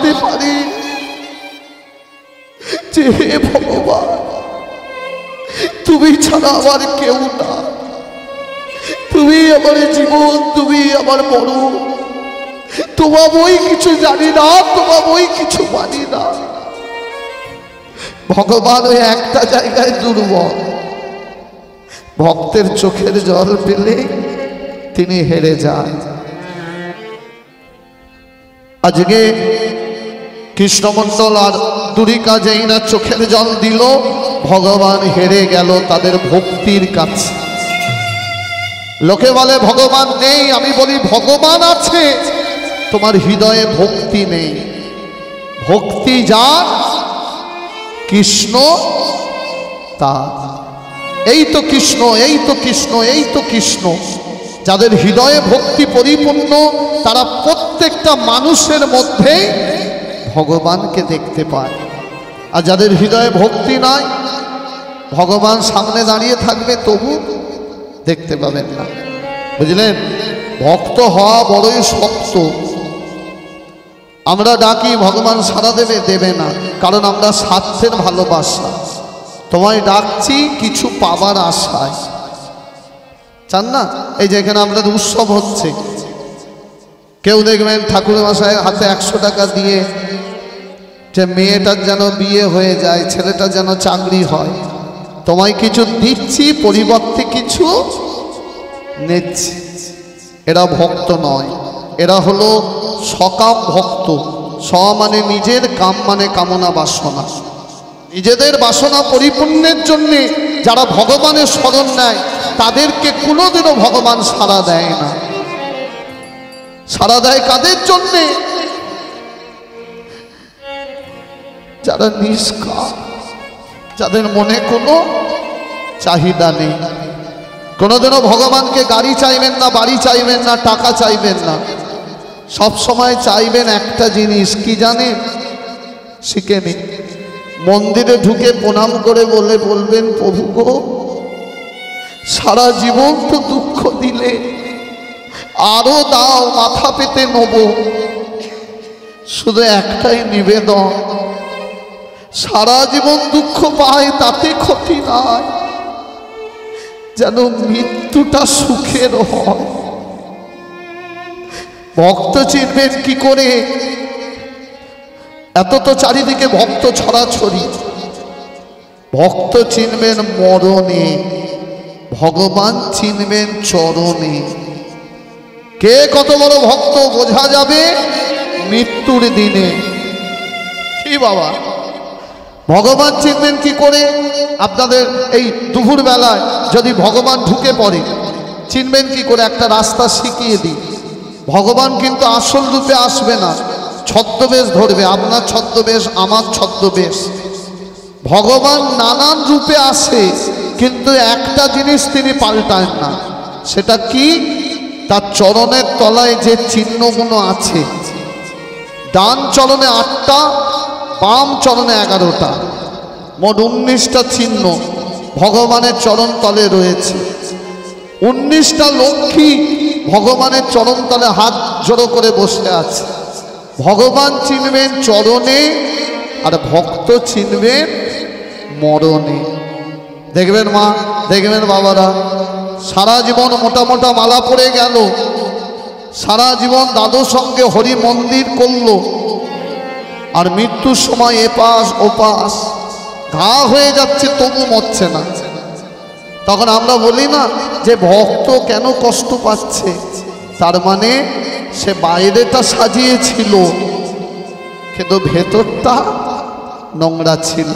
ডাকতে পারি যে হে ভগবান, তুমি ছাড়া আমার কেউ না, তুমি আমার জীবন, তুমি আমার মরণ, তোমার বই কিছু জানি না, তোমার বই কিছু মানি না। ভগবান ওই একটা জায়গায় দুর্বল, ভক্তের চোখের জল পেলে তিনি হেরে যান। আজকে কৃষ্ণমণ্ডল আর দুরিকা যেই না চোখের জল দিল, ভগবান হেরে গেল তাদের ভক্তির কাছে। লোকে বলে ভগবান নেই, আমি বলি ভগবান আছে, তোমার হৃদয়ে ভক্তি নেই। ভক্তি যার, কৃষ্ণ তার। এই তো কৃষ্ণ, এই তো কৃষ্ণ, এই তো কৃষ্ণ। যাদের হৃদয়ে ভক্তি পরিপূর্ণ, তারা প্রত্যেকটা মানুষের মধ্যেই ভগবানকে দেখতে পায়। আর যাদের হৃদয়ে ভক্তি নাই, ভগবান সামনে দাঁড়িয়ে থাকবে তবু দেখতে পাবেন না। বুঝলেন? ভক্ত হওয়া বড়ই শক্ত। আমরা ডাকি ভগবান সাড়া দেবে, দেবে না, কারণ আমরা স্বার্থের ভালোবাসা। তোমায় ডাকছি কিছু পাবার আশায়, চান না? এই যে এখানে আপনাদের উৎসব হচ্ছে, কেউ দেখবেন ঠাকুর মশাই হাতে 100 টাকা দিয়ে যে মেয়েটার যেন বিয়ে হয়ে যায়, ছেলেটা যেন চাকরি হয়। তোমায় কিছু দিচ্ছি, পরিবর্তে কিছু নিচ্ছি। এরা ভক্ত নয়, এরা হলো সকাম ভক্ত। স মানে নিজের, কাম মানে কামনা বাসনা। নিজেদের বাসনা পরিপূর্ণের জন্যে যারা ভগবানের শরণ নেয়, তাদেরকে কোনোদিনও ভগবান সাড়া দেয় না। সাড়া দেয় কাদের জন্যে? যারা নিষ্কাম, যাদের মনে কোনো চাহিদা নেই। কোনোদিনও ভগবানকে গাড়ি চাইবেন না, বাড়ি চাইবেন না, টাকা চাইবেন না। সব সময় চাইবেন একটা জিনিস, কি জানেন? শিখে নিন। মন্দিরে ঢুকে প্রণাম করে বলবেন, প্রভু গো, সারা জীবন তো দুঃখ দিলে, আরো দাও, মাথা পেতে নেব। শুধু একটাই নিবেদন, সারা জীবন দুঃখ পায় তাতে ক্ষতি নাই, যেন মৃত্যুটা সুখের হয়। ভক্ত চিনবেন কি করে? এত তো চারিদিকে ভক্ত ছড়াছড়ি। ভক্ত চিনবেন মরণে, ভগবান চিনবেন চরণে। কে কত বড় ভক্ত বোঝা যাবে মৃত্যুর দিনে। কি বাবা, ভগবান চিনবেন কি করে? আপনাদের এই দুপুর বেলায় যদি ভগবান ঢুকে পড়ে, চিনবেন কি করে? একটা রাস্তা শিখিয়ে দিই। ভগবান কিন্তু আসল রূপে আসবে না, ছদ্মবেশ ধরবে। আপনার ছদ্মবেশ, আমার ছদ্মবেশ। ভগবান নানান রূপে আসে, কিন্তু একটা জিনিস তিনি পাল্টান না। সেটা কি? তার চরণের তলায় যে চিহ্নগুলো আছে, ডান চরণে 8টা, বাম চরণে 11টা, মোট 19টা চিহ্ন ভগবানের চরণ তলে রয়েছে। 19টা লক্ষ্মী ভগবানের চরণ তলে হাত জড়ো করে বসে আছে। ভগবান চিনবেন চরণে, আর ভক্ত চিনবেন মরণে। দেখবেন মা, দেখবেন বাবারা, সারা জীবন মোটা মোটা মালা পড়ে গেল, সারা জীবন দাদুর সঙ্গে হরি মন্দির করলো, আর মৃত্যুর সময় এপাশ ওপাশ ঘা হয়ে যাচ্ছে, তবু মরছে না। তখন আমরা বলি না যে ভক্ত কেন কষ্ট পাচ্ছে? তার মানে সে বাইরেটা সাজিয়েছিল, কিন্তু ভেতরটা নোংরা ছিল।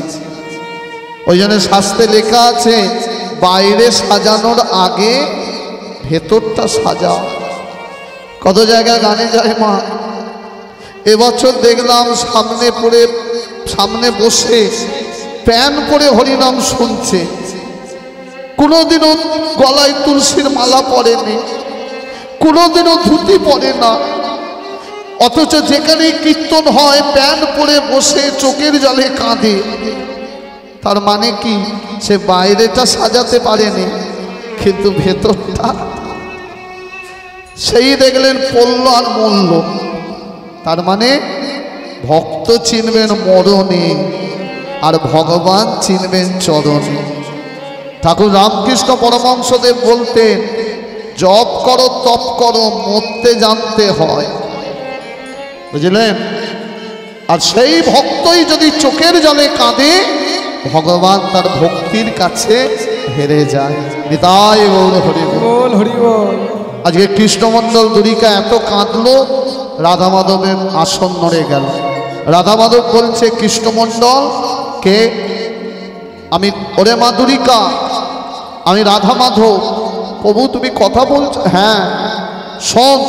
ওই জন্য শাস্ত্রে লেখা আছে, বাইরে সাজানোর আগে ভেতরটা সাজাও। কত জায়গায় গানে যায় মা। এবছর দেখলাম সামনে বসে প্যান পরে হরিনাম শুনছে, কোনোদিনও গলায় তুলসীর মালা পরেনি, কোনোদিনও ধুতি পরে না, অথচ যেখানে কীর্তন হয় প্যান পরে বসে চোখের জলে কাঁদে। তার মানে কি? সে বাইরেটা সাজাতে পারেনি, কিন্তু ভেতরটা সেই দেখলেন পড়ল আর মরল। তার মানে ভক্ত চিনবেন মরণে আর ভগবান চিনবেন চরণে। ঠাকুর রামকৃষ্ণ পরমহংসদেব বলতেন, জপ করো তপ করো, মরতে জানতে হয়। বুঝলেন? আর সেই ভক্তই যদি চোখের জলে কাঁদে, ভগবান তার ভক্তির কাছে হেরে যায়। নিতাই গৌর হরি বল, হরি বল। আজকে কৃষ্ণমণ্ডল দুরিকা এত কাঁদলো, রাধা মাধবের আসন নড়ে গেল। রাধা মাধব বলছে, কৃষ্ণমণ্ডল কে? আমি, ওরে মা দুরিকা, আমি রাধা মাধব। প্রভু তুমি কথা বলছো? হ্যাঁ। শোন,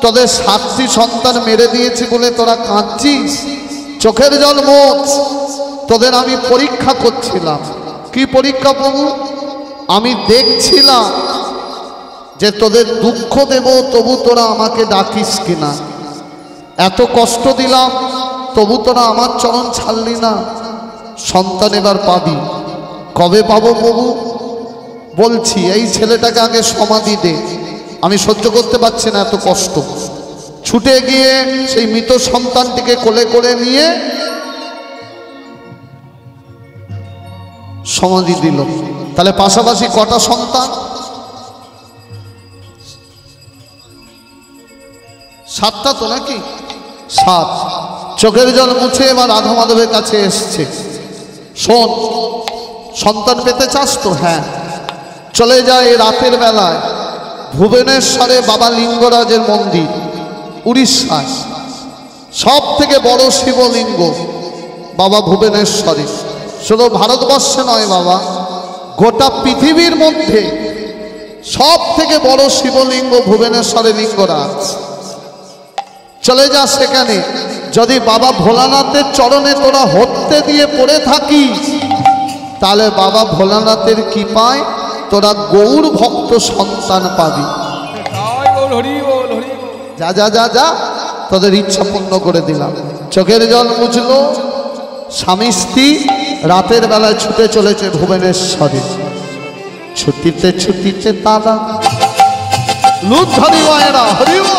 তোদের 7টি সন্তান মেরে দিয়েছি বলে তোরা কাঁদছিস, চোখের জল মোছ। তোদের আমি পরীক্ষা করছিলাম। কি পরীক্ষা প্রভু? আমি দেখছিলাম যে তোদের দুঃখ দেব, তবু তোরা আমাকে ডাকিস কিনা। এত কষ্ট দিলাম, তবু তোরা আমার চরণ ছাড়লি না। সন্তান এবার পাবি। কবে পাবো প্রভু? বলছি, এই ছেলেটাকে আগে সমাধি দে, আমি সহ্য করতে পারছি না এত কষ্ট। ছুটে গিয়ে সেই মৃত সন্তানটিকে কোলে করে নিয়ে সমাধি দিল। তাহলে পাশাপাশি কটা সন্তান? 7টা তো নাকি? 7। চোখের জল মুছে এবার রাধা মাধবের কাছে এসছে। শোন, সন্তান পেতে চাস তো? হ্যাঁ। চলে যায় রাতের বেলায় ভুবনেশ্বরে বাবা লিঙ্গরাজের মন্দির, উড়িষ্যায় সব থেকে বড় শিবলিঙ্গ বাবা ভুবনেশ্বরে। শুধু ভারতবর্ষে নয় বাবা, গোটা পৃথিবীর মধ্যে সব থেকে বড় শিবলিঙ্গ ভুবনেশ্বরে লিঙ্গরাজ। চলে যা সেখানে। যদি বাবা ভোলানাথের চরণে তোরা হত্যে দিয়ে পড়ে থাকিস, তাহলে বাবা ভোলানাথের কৃপায় তোরা গৌর ভক্ত সন্তান পাবি। যা যা যা যা, তোদের ইচ্ছা পূর্ণ করে দিলাম। চোখের জল মুছলো। স্বামী স্ত্রী রাতের বেলায় ছুটে চলেছে ভুবনেশ্বরে। ছুটিতে ছুটিতে তারা লুট ধরি মায়েরা, হরি বল।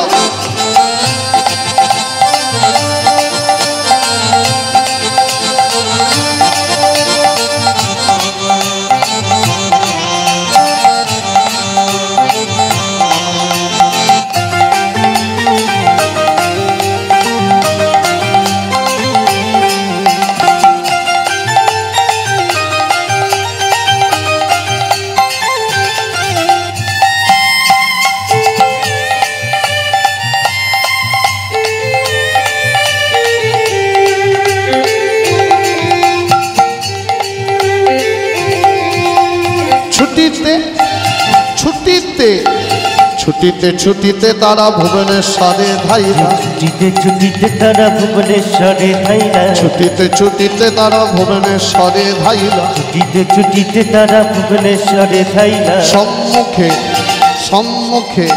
ছুটিতে ছুটিতে তারা ভুবনেশ্বরে ধাইরা, ছুটিতে ছুটিতে তারা ভুবনেশ্বরে ধাইরা, ছুটিতে ছুটিতে তারা ভুবনেশ্বরে ধাইরা, ছুটিতে ছুটিতে তারা ভুবনেশ্বরে ধাইরা। সম্মুখে সম্মুখে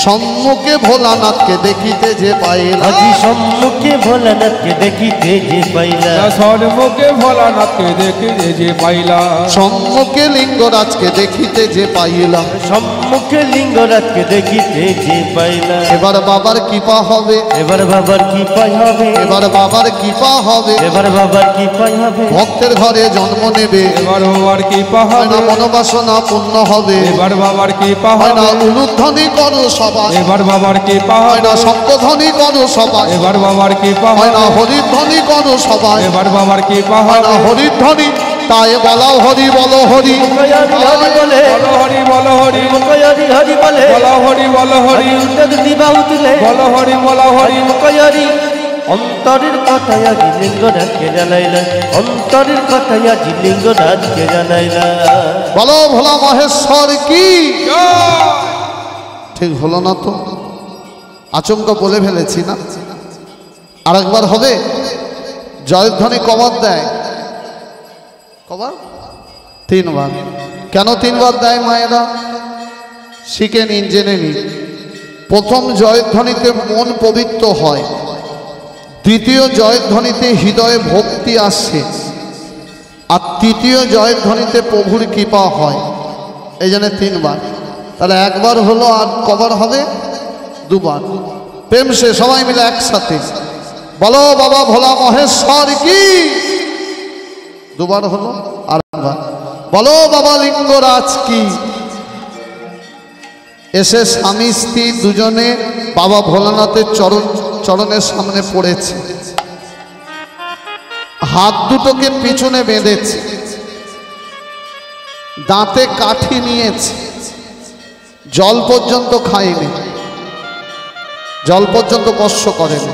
সম্মুখে ভোলানাথকে দেখিতে যে পাইলা, আজি সম্মুখে ভোলানাথকে দেখিতে যে পাইলা, সম্মুখে ভোলানাথকে দেখিতে যে পাইলা, সম্মুখে লিঙ্গরাজকে দেখিতে যে পাইলা, সম্মুখে লিঙ্গরাজকে দেখিতে যে পাইলা। এবার বাবার কৃপা হবে, এবার বাবার কৃপাই হবে, এবার বাবার কৃপা হবে, এবার বাবার কৃপাই হবে। ভক্তের ঘরে জন্ম নেবে, এবার বাবার কৃপা হয় না হবে, মনোবাসনা পূর্ণ হবে, এবার বাবার কৃপা হয় না হবে, উলুধ্বনি করো সবাই, এবার বাবার কৃপা হয় না হবে, শঙ্খধ্বনি করো সবাই, এবার বাবার কৃপা হয় না হবে, হরিধ্বনি করো সবাই, এবার বাবার কৃপা হয় না হবে। হরিধ্বনি। তাই বলাও হরি বলো হরি, হরি হরি বলে, বলো হরি বলো হরি, হরি হরি বলে, বলো হরি বলো হরি, উত্তর দিবা উতলে, বলো হরি বলো হরি। হরি অন্তরের কথায় আজি লিঙ্গরাজকে জানাইলা, অন্তরের কথায় আজি লিঙ্গরাজকে জানাইলা। বলো ভোলা মহেশ্বর কি। ঠিক হলো না তো? আচমকা বলে ফেলেছি না? আরেকবার হবে? জয়ধ্বনি কবার দেয়? কবার? 3 বার। কেন 3 বার দেয় মায়েরা? শিখে নিন, জেনে নিন। প্রথম জয়ধ্বনিতে মন পবিত্র হয়, দ্বিতীয় জয়ধ্বনিতে হৃদয়ে ভক্তি আসে, আর তৃতীয় জয়ধ্বনিতে প্রভুর কৃপা হয়। এই জন্য 3 বার। তাহলে একবার হলো, আর কবার হবে? 2 বার। প্রেম সে সবাই মিলে একসাথে বলো বাবা ভোলা মহেশ্বর কি, দুবার হলো। আর বলো বাবা লিঙ্গরাজ কি। এসে স্বামী স্ত্রী দুজনে বাবা ভোলানাথের চরণের সামনে পড়েছে, হাত দুটোকে পিছনে বেঁধেছে, দাঁতে কাঠি নিয়েছে, জল পর্যন্ত খায়নি, জল পর্যন্ত স্পর্শ করেনি।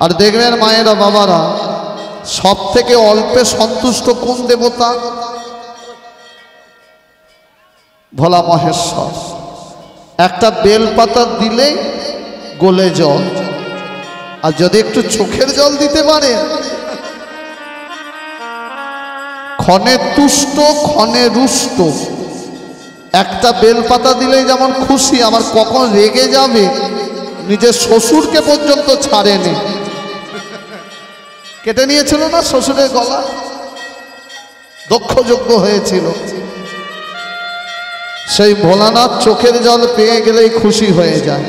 আর দেখবেন মায়েরা বাবারা, সব থেকে অল্পে সন্তুষ্ট কোন দেবতা? ভোলা মহেশ্বর। একটা বেলপাতা দিলে গলে জল, আর যদি একটু চোখের জল দিতে পারে, ক্ষণে তুষ্ট ক্ষণে রুষ্ট। একটা বেলপাতা দিলেই যেমন খুশি, আমার কখন রেগে যাবে নিজের শ্বশুরকে পর্যন্ত ছাড়েনি। কেটে নিয়েছিল না শ্বশুরের গলা, দক্ষযজ্ঞ হয়েছিল। সেই ভোলানাথ চোখের জল পেয়ে গেলেই খুশি হয়ে যায়।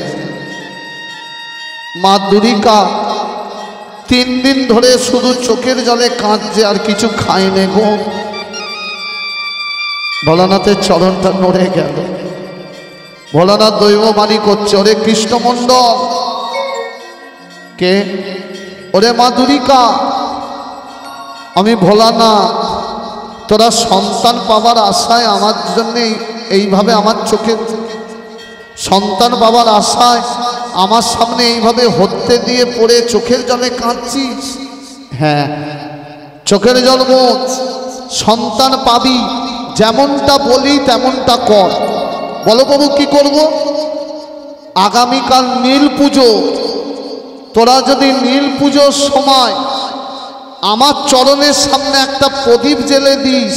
মা দুরিকা 3 দিন ধরে শুধু চোখের জলে কাঁদছে, আর কিছু খায়নি গো। ভোলানাথের চরণটা নড়ে গেল। ভোলানাথ দৈববাণী করছে, ওরে কৃষ্ণমণ্ডল কে, ওরে মা দুরিকা, আমি ভোলানাথ, তোরা সন্তান পাবার আশায় আমার জন্যে এইভাবে আমার চোখে সন্তান পাবার আশায় আমার সামনে এইভাবে হত্যে দিয়ে পড়ে চোখের জলে কাঁদছিস? হ্যাঁ, চোখের জল মোচ, সন্তান পাবি, যেমনটা বলি তেমনটা কর। বলো বাবু কি করব? আগামীকাল নীল পুজো, তোরা যদি নীল পুজোর সময় আমার চরণের সামনে একটা প্রদীপ জ্বেলে দিস,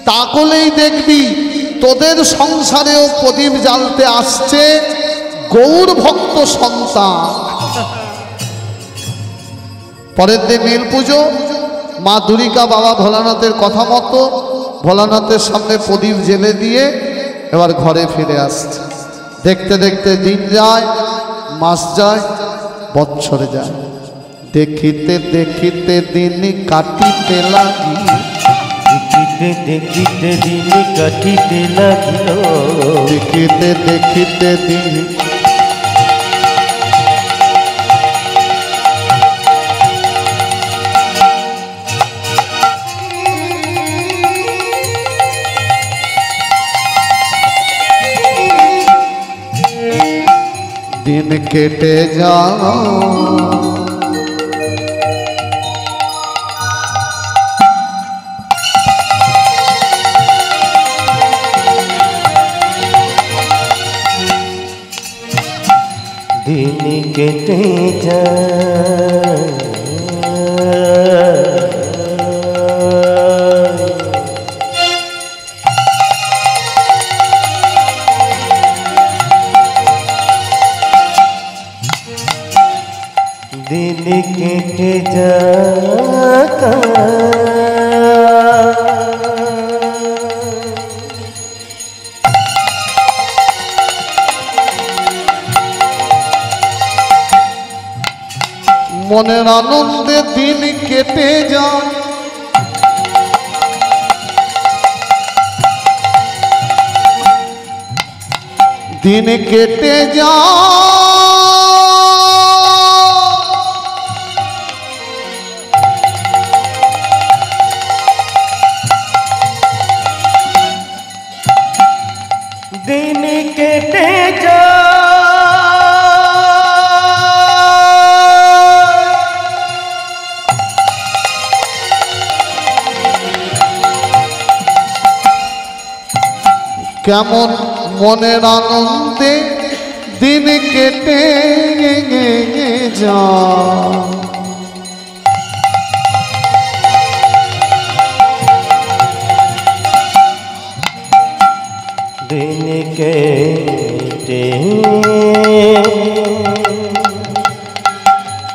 তাহলেই দেখবি তোদের সংসারেও প্রদীপ জ্বালতে আসছে গৌর ভক্ত সন্তান। পরের দিন নীল পুজো, মা দুরিকা বাবা ভোলানাথের কথা মতো ভোলানাথের সামনে প্রদীপ জ্বেলে দিয়ে এবার ঘরে ফিরে আসছে। দেখতে দেখতে দিন যায়, মাস যায়, বৎসর যায়। দেখিতে দেখিতে দিন কাটিতে লাগি, দেখিতে দেখিতে দিন কাটিতে লাগিল, দেখিতে দেখিতে দিন दिन केटे जा दिन केटे जा दिन केटे जाता মনের আনন্দে দিন কেটে যায়, দিন কেটে যায়। दिन केटे जा কেমন মনের আনন্দে দিন কেটে যায়। दिन केटे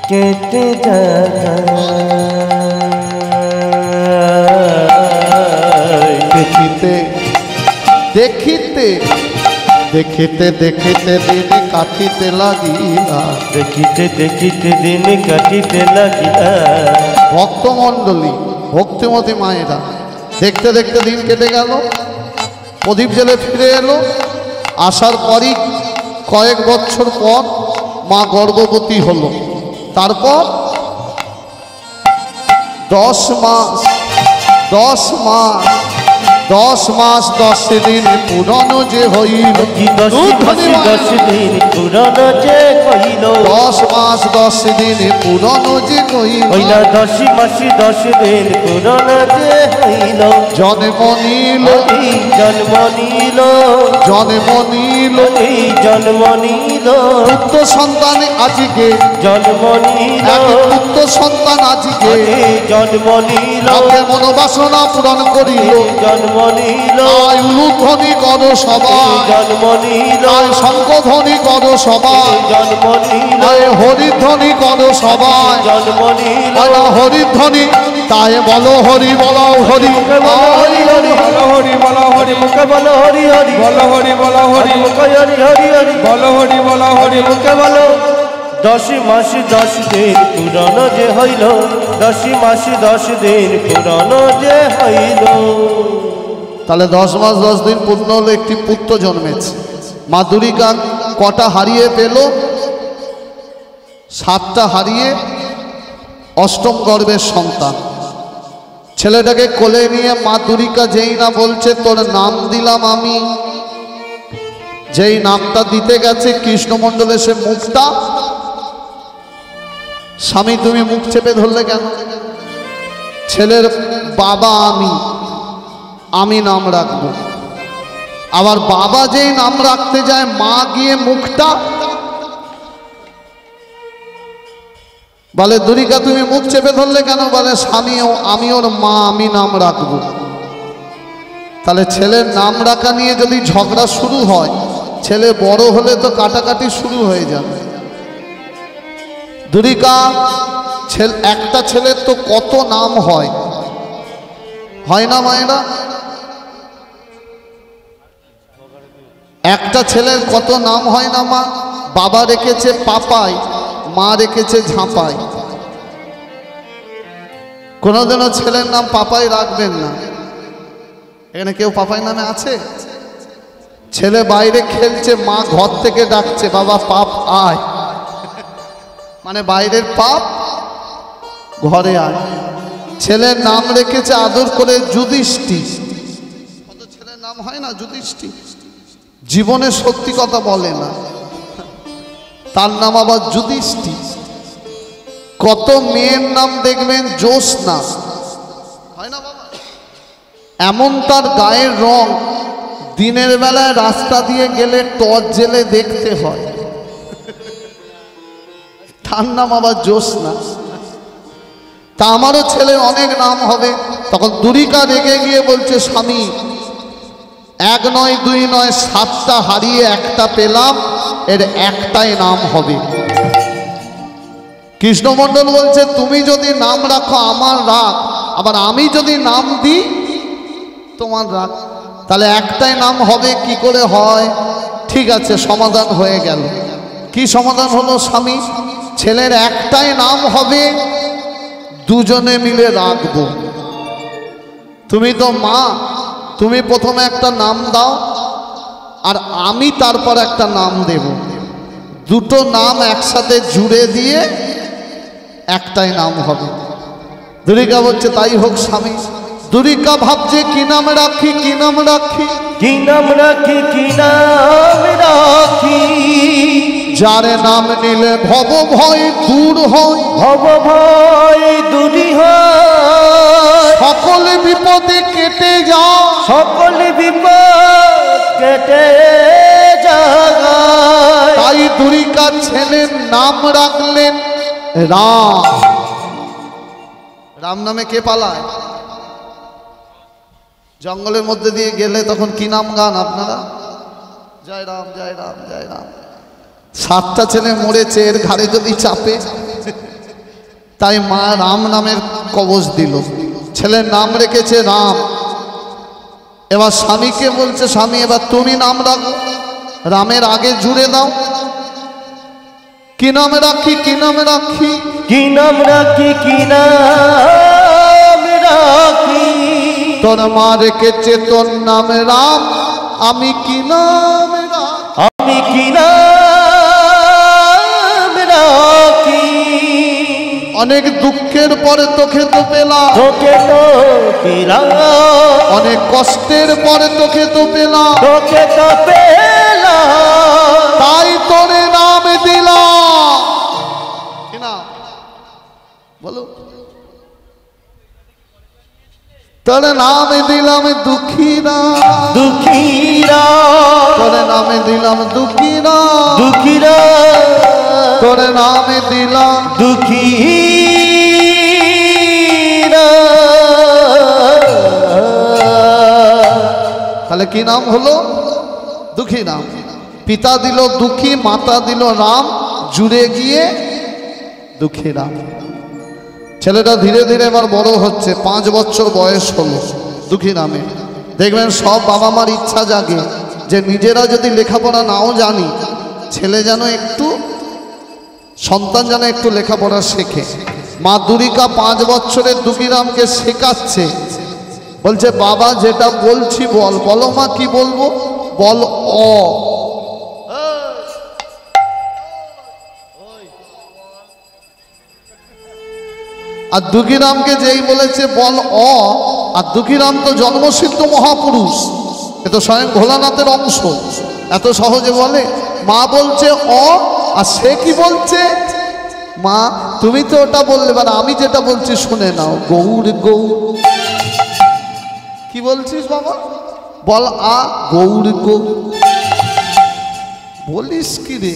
केटे जाता দেখিতে দেখিতে দেখিতে দেখিতে দিন কাটিতে লাগিলা, দেখিতে দেখিতে দিন কাটিতে লাগিলা। ভক্তমণ্ডলী ভক্তিমতী মায়েরা দেখতে দেখতে দিন কেটে গেল। প্রদীপ জেলে ফিরে এলো। আসার পরই কয়েক বছর পর মা গর্ভবতী হলো। তারপর 10 মাস 10 দিন পুরানো যে হইল, 10 দিন পুরানো যে কইল, 10 মাস 10 দিন পুরানো যে কইল, 10 মাস 10 দিন পুরানো যে হইল। জন্ম নিল জন্ম নিল জন্ম নিল জন্ম নিল পুত্র সন্তান আজকে, জন্ম নিল পুত্র সন্তান আজকে জন্ম নিল মনোবাসনা পূরণ করিল। জন্ম নিল আয় উলুধ্বনি করো সবাই, জন্ম নিল আয় শঙ্খধ্বনি করো সবাই, জন্ম নিল আয় হরিধ্বনি করো সবাই, জন্ম নিল। আয় হরিধ্বনি তাই বলো হরি বলো হরি হরি হরি বলো হরি বলো হরি মুখে বলো হরি হরি বলো হরি বলো হরি মুখে হরি হরি হরি বলো হরি বলো হরি মুখে বলো। 10 মাস 10 দিন পুরানো যে হইল, 10 মাস 10 দিন পুরানো যে হইল। তাহলে 10 মাস 10 দিন পূর্ণ হলো, একটি পুত্র জন্মেছে। মা দুর্গা কটা হারিয়ে পেল? 7টা হারিয়ে 8ম গর্ভের সন্তান। ছেলেটাকে কোলে নিয়ে মা দুর্গা যেই না বলছে তোর নাম দিলাম আমি, যেই নামটা দিতে গেছে কৃষ্ণমণ্ডল এসে মুখটা, স্বামী তুমি মুখ চেপে ধরলে কেন? ছেলের বাবা আমি নাম রাখবো। আবার বাবা যেই নাম রাখতে যায় মা গিয়ে মুখটা বলে দুর্গা তুমি মুখ চেপে ধরলে কেন? বলে স্বামীও আমি ওর মা, আমি নাম রাখবো। তাহলে ছেলের নাম রাখা নিয়ে যদি ঝগড়া শুরু হয়, ছেলে বড় হলে তো কাটাকাটি শুরু হয়ে যাবে। দুর্গা একটা ছেলের তো কত নাম হয় না মায়েরা? একটা ছেলের কত নাম হয় না মা? বাবা রেখেছে পাপাই, মা রেখেছে ঝাঁপাই। কোনোদিনও ছেলের নাম পাপাই রাখবেন না। এখানে কেউ পাপাই নামে আছে? ছেলে বাইরে খেলছে, মা ঘর থেকে ডাকছে বাবা পাপ আয়, মানে বাইরের পাপ ঘরে আয়। ছেলের নাম রেখেছে আদর করে যুধিষ্ঠির। কত ছেলের নাম হয় না যুধিষ্ঠির, জীবনে সত্যি কথা বলে না, তার নাম আবার যুধিষ্ঠির। কত মেয়ের নাম দেখবেন জ্যোৎস্না, হয় না বাবা? এমন তার গায়ের রং, দিনের বেলায় রাস্তা দিয়ে গেলে টর্চ জেলে দেখতে হয়, তার নাম আবার জ্যোৎস্না। তা আমারও ছেলের অনেক নাম হবে। তখন দুর্গা রেগে গিয়ে বলছে স্বামী 1 নয় 2 নয় 7টা হারিয়ে একটা পেলাম, এর একটাই নাম হবে। কৃষ্ণমণ্ডল বলছে তুমি যদি নাম রাখো আমার রাখ, আবার আমি যদি নাম দিই তোমার রাখ, তাহলে একটাই নাম হবে। কি করে হয়? ঠিক আছে, সমাধান হয়ে গেল। কি সমাধান হলো? স্বামী ছেলের একটাই নাম হবে, দুজনে মিলে রাখবো। তুমি তো মা, তুমি প্রথমে একটা নাম দাও আর আমি তারপর একটা নাম দেব। দুটো নাম একসাথে জুড়ে দিয়ে একটাই নাম হবে। দুর্গা বলছে তাই হোক স্বামী। দুর্গা ভাবছে কি নাম রাখি, কি নাম রাখি, কি নাম রাখি, কি নাম রাখি, যার নাম নিলে ভব ভয় দূর হয়, ভব ভয় দূরী হয়, সকল বিপদে কেটে যায়, সকল বিপদ কেটে যায়। তাই দুর্গা ছেলের নাম রাখলেন রাম। রাম নামে কে পালায়? জঙ্গলের মধ্যে দিয়ে গেলে তখন কি নাম গান আপনারা? জয় রাম জয় রাম জয় রাম। 7টা ছেলে মরেছে, এর ঘাড়ে যদি চাপে, তাই মা রাম নামের কবচ দিল। ছেলের নাম রেখেছে রাম। এবার স্বামীকে বলছে স্বামী এবার তুমি নাম রাখো। রামের আগে জুড়ে দাও। কি নামে রাখি, কি নামে রাখি, কি নাম রাখি, কি নাম রাখি। তোর মা রেখেছে তোর নাম রাম, আমি কি নাম রাখি, আমি কি নাম রাখি। অনেক দুঃখের পরে তোকে তো পেলাম, তোকে তো পেলাম, অনেক কষ্টের পরে তোকে তো পেলাম, তোকে তো পেলাম, তাই তোরে নাম দিলাম। কি নাম বলো? তোরে নাম দিলাম দুঃখীরা, দুঃখীরা, তোরে নামে দিলাম দুঃখীরা, দুঃখীরা, তোরে নামে দিলাম। দুঃখীরা। তাহলে কি নাম হলো? দুঃখী নাম। পিতা দিল দুঃখী, মাতা দিল রাম, জুড়ে গিয়ে দুঃখী রাম। ছেলেটা ধীরে ধীরে এবার বড় হচ্ছে, 5 বছর বয়স হলো দুঃখী নামে। দেখবেন সব বাবা মার ইচ্ছা জাগে যে নিজেরা যদি লেখাপড়া নাও জানি, ছেলে যেন একটু, সন্তান যেন একটু লেখাপড়া শেখে। মা দুরিকা 5 বছরের দুঃখীরামকে শেখাচ্ছে, বলছে বাবা যেটা বলছি বল। বলো মা কি বলবো? বল অ। আর দুঃখীরামকে যেই বলেছে বল অ, আর দুঃখীরাম তো জন্মসিদ্ধ মহাপুরুষ, এ তো স্বয়ং ভোলানাথের অংশ, এত সহজে বলে? মা বলছে অ, আর সে কি বলছে? মা তুমি তো ওটা বললে, মানে আমি যেটা বলছি শুনে নাও। গৌর গৌর। কি বলছিস বাবা? বল আ। গৌর গৌর। বলিস কি রে?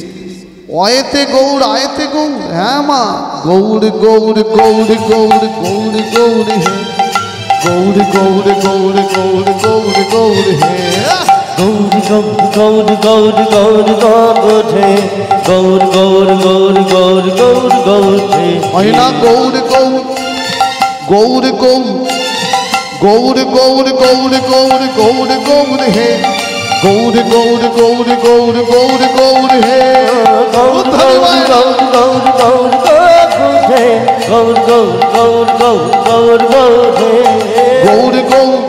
অয়েতে গৌর, আয়েতে গৌর। হ্যাঁ মা, গৌর গৌর গৌর গৌর গৌর গৌর হে, গৌর গৌর গৌর গৌর গৌর গৌর হে, গৌর গৌর গৌর গৌর গৌর হে, গৌর গৌর গৌর গৌর গৌর গৌর হে। মহিনা গৌর গৌর গৌর গৌর গৌর গৌর গৌর গৌর গৌর গৌর হে, গৌর গৌর গৌর গৌর গৌর গৌর হে, গৌর গৌর গৌর গৌর গৌর গৌর হে, গৌর গৌর গৌর গৌর গৌর গৌর হে, গৌর গৌর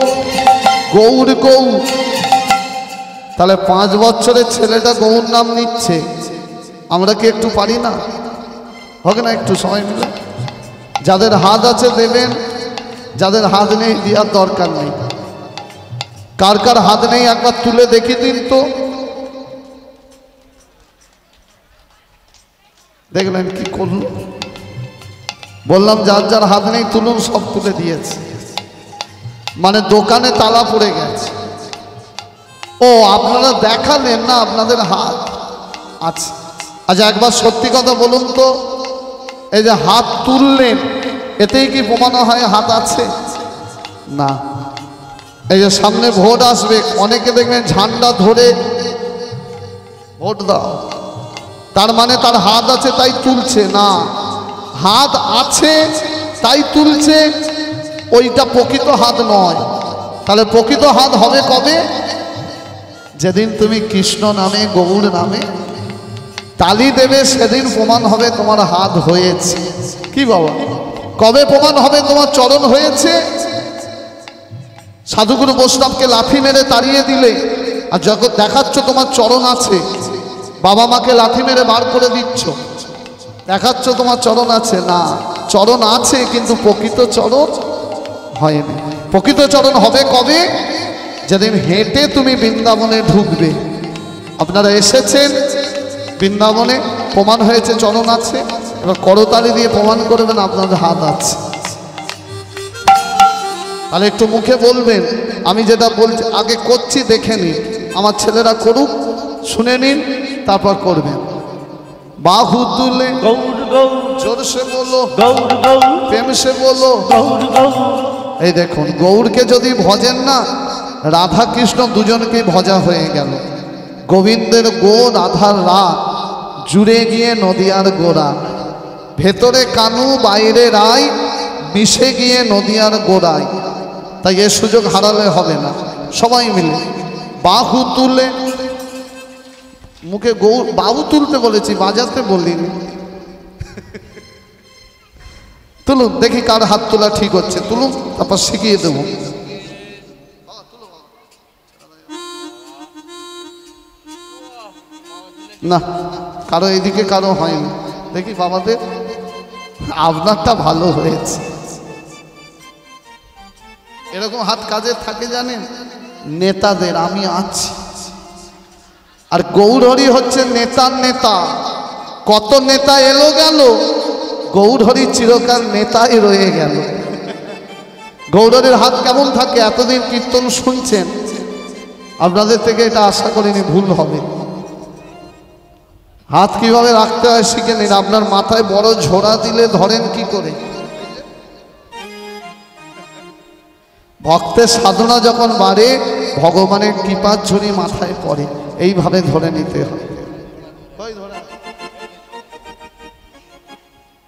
গৌর গৌর। তাহলে 5 বছরের ছেলেটা গৌর নাম নিচ্ছে, আমরা কি একটু পারি না? হবে না একটু সবাই মিলে? যাদের হাত আছে দেবেন, যাদের হাত নেই দেওয়ার দরকার নেই। কার কার হাত নেই একবার তুলে দেখে দিন তো। দেখলেন কি করল? বললাম যার যার হাত নেই তুলুন, সব তুলে দিয়েছে। মানে দোকানে তালা পড়ে গেছে। ও আপনারা দেখালেন না আপনাদের হাত আছে। আচ্ছা একবার সত্যি কথা বলুন তো, এই যে হাত তুললেন এতেই কি প্রমাণ হয় হাত আছে? না। এই যে সামনে ভোট আসবে, অনেকে দেখবেন ঝান্ডা ধরে ভোট দাও, তার মানে তার হাত আছে তাই তুলছে না। হাত আছে তাই তুলছে, ওইটা প্রকৃত হাত নয়। তাহলে প্রকৃত হাত হবে কবে? যেদিন তুমি কৃষ্ণ নামে গৌর নামে তালি দেবে, সেদিন প্রমাণ হবে তোমার হাত হয়েছে। কি বাবা, কবে প্রমাণ হবে তোমার চরণ হয়েছে? সাধুগুরু বৈষ্ণবকে লাথি মেরে তাড়িয়ে দিলে আর যখন দেখাচ্ছ তোমার চরণ আছে, বাবা মাকে লাথি মেরে বার করে দিচ্ছ, দেখাচ্ছ তোমার চরণ আছে। না, চরণ আছে কিন্তু প্রকৃত চরণ হয়নি। প্রকৃত চরণ হবে কবে? যেদিন হেঁটে তুমি বৃন্দাবনে ঢুকবে। আপনারা এসেছেন বৃন্দাবনে, প্রমাণ হয়েছে চরণ আছে, এবার করতালি দিয়ে প্রমাণ করবেন আপনাদের হাত আছে। তাহলে একটু মুখে বলবেন আমি যেটা বলছি আগে করছি দেখে নিন, আমার ছেলেরা করুক, শুনে নিন, তারপর করবেন। বাহু তুলে গৌর গৌর জোর সে বলো, গৌর গৌর প্রেম সে বলো। গৌর গৌর। এই দেখুন, গৌরকে যদি ভজেন না, রাধা কৃষ্ণ দুজনকেই ভজা হয়ে গেল। গোবিন্দের গো, রাধার রা, জুড়ে গিয়ে নদিয়ার গোড়া, ভেতরে কানু বাইরে রায়, মিশে গিয়ে নদিয়ার গোড়ায়। তাই এ সুযোগ হারালে হবে না। সবাই মিলে বাহু তুলে মুখে বাবু তুলতে বলেছি, বাজাতে বলিনি। তুলুন দেখি কার হাত তোলা ঠিক হচ্ছে, তুলুন তারপর শিখিয়ে দেবো। না কারো এইদিকে কারো হয়নি, দেখি বাবাদের। আপনারটা ভালো হয়েছে। এরকম হাত কাজে থাকে জানেন নেতাদের, আমি আছি। আর গৌরহরি হচ্ছে নেতার নেতা। কত নেতা এলো গেল, গৌরহরি চিরকাল নেতাই রয়ে গেল। গৌরহরির হাত কেমন থাকে, এতদিন কীর্তন শুনছেন, আপনাদের থেকে এটা আশা করিনি ভুল হবে। হাত কিভাবে রাখতে হয় শিখে নিন। আপনার মাথায় বড় ঝোড়া দিলে ধরেন কি করে? ভক্তের সাধনা যখন বাড়ে, ভগবানের কৃপার ঝুড়ি মাথায় পড়ে, এইভাবে ধরে নিতে হয়।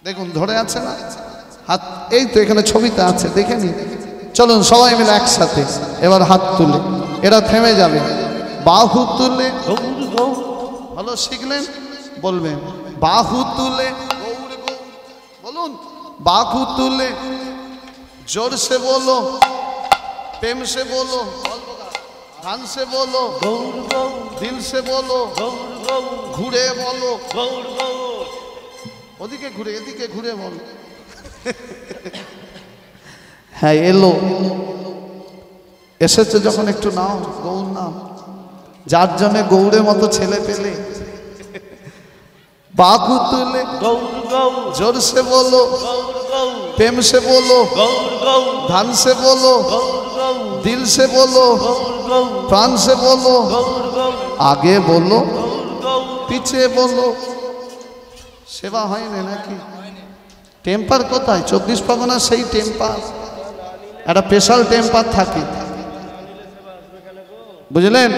দেখুন ধরে আছে না হাত, এই তো এখানে ছবিতে আছে, দেখে নিন। চলুন সবাই মিলে একসাথে এবার হাত তুলে, এরা থেমে যাবে। বাহু তুলে, ভালো শিখলেন বলবেন বাহু তুলে, বলুন বাহু তুলে, जोर से बोलो, प्रेम से बोलो, ध्यान से बोलो, दिल से बोलो, घुरे बोलो, ওদিকে ঘুরে এদিকে ঘুরে বলো। হ্যাঁ এলো, এসেছে যখন একটু নাও গৌর নাম। যার জন্য গৌরের মতো ছেলে পেলে, बाहु तुले, जोर से बोलो, प्रेम से बोलो, ध्यान से बोलो, दिल से बोलो, प्राण से बोलो, आगे बोलो, पीछे बोलो। सेवा হয় না নাকি? টেম্পার কোথায়? 24 পরগনা সেই টেম্পার, একটা স্পেশাল টেম্পার থাকে, বুঝলেন?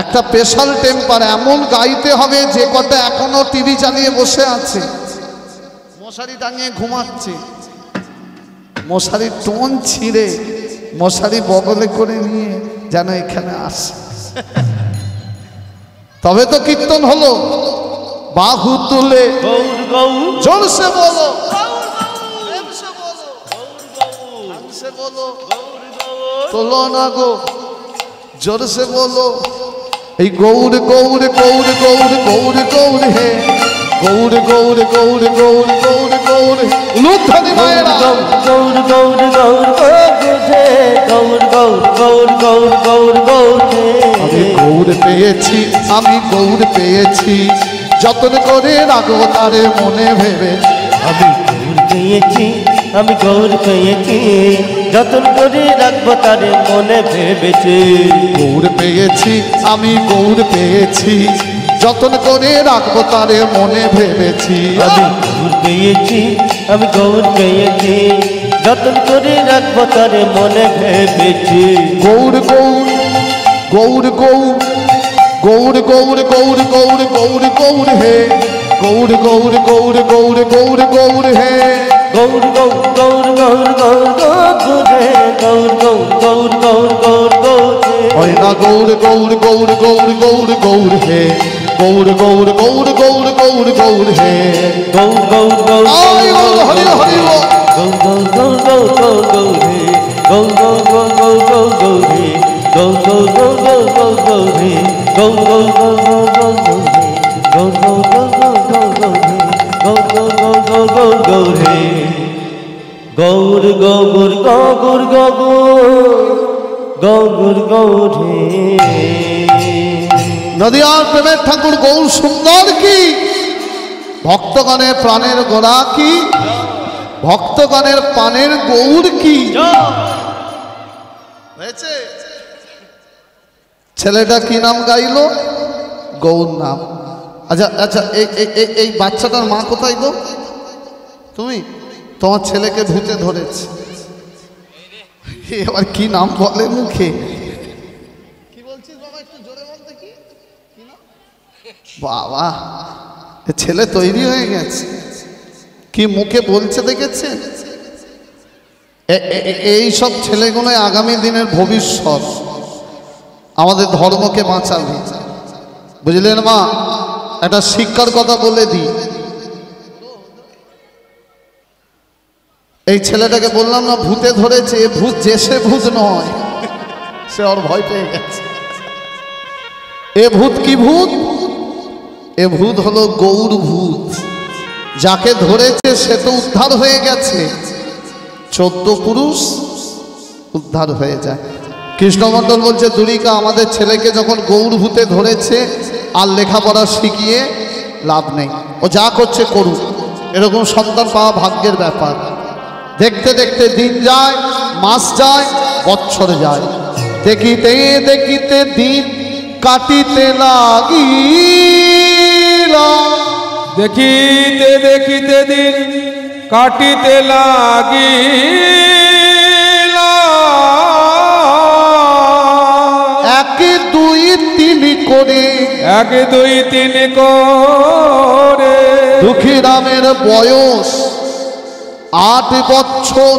একটা স্পেশাল টেম্পার এমন গাইতে হবে যে কথা এখনো টিভি চালিয়ে বসে আছে, মশারি টাঙিয়ে ঘুমাচ্ছে, মশারি টোন ছিঁড়ে মশারি বগলে করে নিয়ে যেন এখানে আসে, তবে তো কীর্তন হলো। বাহু তুলে, জোর সে বলো, প্রেম সে বলো, ধ্যান সে বলো, তোলো না গো, जोर से बोलो। এই গৌর গৌর গৌর গৌর গৌর গৌর হে, গৌর গৌর গৌর গৌর গৌর গৌর লুধ্বনি মায়েরা, গৌর গৌর গৌর গৌর হে, গৌর গৌর গৌর গৌর গৌর গৌর হে। আমি গৌর পেয়েছি, আমি গৌর পেয়েছি, যতন করে রাখবো তারে মনে ভেবে। আমি গৌর পেয়েছি, আমি গৌর পেয়েছি, যতন করে রাখবো তারে মনে ভেবেছি। গৌর পেয়েছি, আমি গৌর পেয়েছি, যতন করে রাখবো তারে মনে ভেবেছি। আমি গৌর পেয়েছি, আমি গৌর পেয়েছি, যতন করে রাখবো তারে মনে ভেবেছি। গৌর গৌর গৌর গৌর গৌর গৌর গৌর গৌর গৌর গৌর হে, গৌর গৌর গৌর গৌর গৌর গৌর হে, গৌর গৌর গৌর গৌর গৌর গৌর হে, গৌর গৌর গৌর গৌর গৌর গৌর হে। হয় না গৌর গৌর গৌর গৌর গৌর গৌর হে, গৌর গৌর গৌর গৌর গৌর গৌর হে, গৌর গৌর গৌর আয় গৌর হরি হরি বল। গৌর গৌর গৌর গৌর গৌর হে, গৌর গৌর গৌর গৌর গৌর গৌর হে, গৌর গৌর গৌর গৌর গৌর গৌর হে, গৌর গৌর গৌর গৌর গৌর গৌর হে, গৌর গৌর গৌর গৌর গৌর গৌর হে, গৌর গৌর গৌর গৌর গৌর গৌর হে। গৌর গৌর গৌর গৌর গৌর গৌর হে। নদিয়ার প্রেমের ঠাকুর গৌর সুন্দর কি, ভক্তগণের প্রাণের গোড়া কি, ভক্তগণের প্রাণের গৌর কি হয়েছে। ছেলেটা কি নাম গাইলো? গৌর নাম। আচ্ছা আচ্ছা, এই বাচ্চাটার মা কোথায় গো? তুমি? তোমার ছেলেকে ভূতে ধরেছে, এবার কি নাম বলে মুখে? কি বলছিস বাবা, একটু জোরে বলতে। কি বাবা, ছেলে তৈরি হয়ে গেছে, কি মুখে বলছে দেখেছেন? এই সব ছেলেগুলো আগামী দিনের ভবিষ্যৎ, আমাদের ধর্মকে বাঁচাবে। বুঝলেন মা? একটা শিক্ষার কথা বলে দিই। এই ছেলেটাকে বললাম না ভূতে ধরেছে, ভূত যে সে ভূত নয়, সে ওর ভয় পেয়ে গেছে। এ ভূত কি ভূত? এ ভূত হলো গৌর ভূত। যাকে ধরেছে সে তো উদ্ধার হয়ে গেছে, 14 পুরুষ উদ্ধার হয়ে যায়। কৃষ্ণমণ্ডল বলছে দুরিকা আমাদের ছেলেকে যখন গৌর ভূতে ধরেছে আর লেখাপড়া শিখিয়ে লাভ নেই, ও যা করছে করুক, এরকম সন্তান পাওয়া ভাগ্যের ব্যাপার। দেখতে দেখতে দিন যায়, মাস যায়, বছর যায়, দেখিতে দেখিতে দিন কাটিতে লাগিলা, দেখিতে দেখিতে দিন কাটিতে লাগিলা। 1 2 3 করে 1 2 3 করে দুঃখীরামের বয়স 8 বছর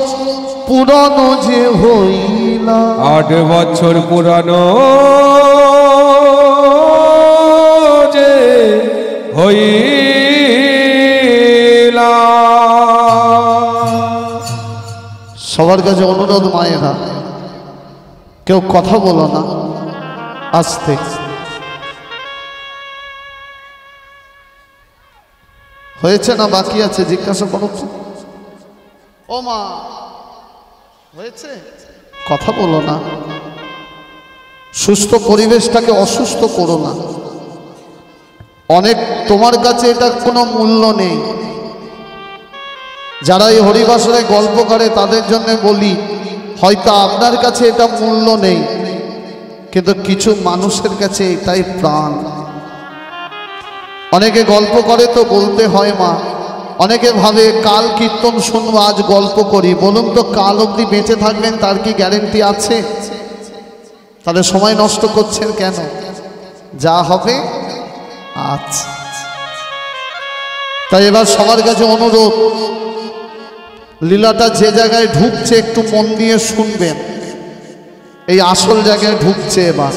পুরানো যে হইলা। 8 বছর পুরানো যে হইলা। সবার কাছে অনুরোধ মায়েরা, কেউ কথা বলো না, আস্তে। হয়েছে না বাকি আছে জিজ্ঞাসা করো। ও মা হয়েছে? কথা বলো না, সুস্থ পরিবেশটাকে অসুস্থ করো না। অনেক তোমার কাছে এটা কোনো মূল্য নেই। যারা এই হরিবাসরে গল্প করে তাদের জন্য বলি, হয়তো আপনার কাছে এটা মূল্য নেই, কিন্তু কিছু মানুষের কাছে এটাই প্রাণ। অনেকে গল্প করে তো বলতে হয় মা। অনেকে ভাবে কাল কীর্তন শুনবো, আজ গল্প করি। বলুন তো কাল অবধি বেঁচে থাকবেন তার কি গ্যারেন্টি আছে? তাহলে সময় নষ্ট করছেন কেন? যা হবে আচ্ছা। তাই এবার সবার কাছে অনুরোধ, লীলাটা যে জায়গায় ঢুকছে একটু মন দিয়ে শুনবেন। এই আসল জায়গায় ঢুকছে এবার।